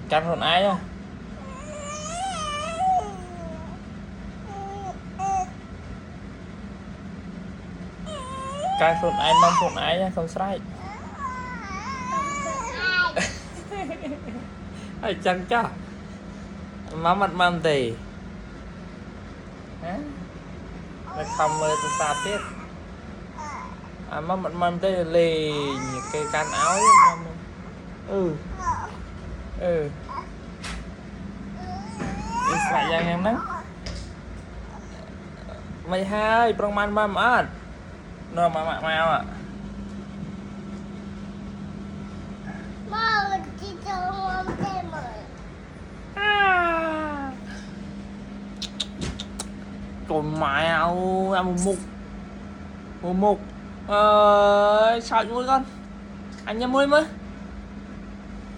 Cắn hồn ai á. Cắn hồn ai mong hồn ai á không sai. Ai chăng cho. Má mặt mầm thì. Hả? Nó không mơ tôi xa tiết. À má mặt mầm tới lì cái can áo ấy. Ừ. Ừ. Đi lại ra em đó. Mày hai trong man mầm ớt. Nó mà mạ mau ạ. Trời mèo ăn một mục sao mũi con anh nhắm mũi mới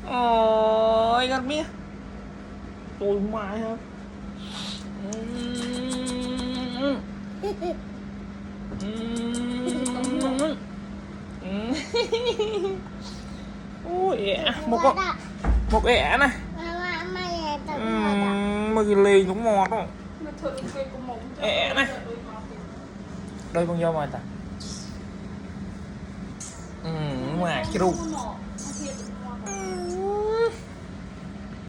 ôi con biết trời mèo ôi một con một ẻ này mà cái lì cũng ngọt không ẻ này đôi con dâu mà ta ngoài cái ru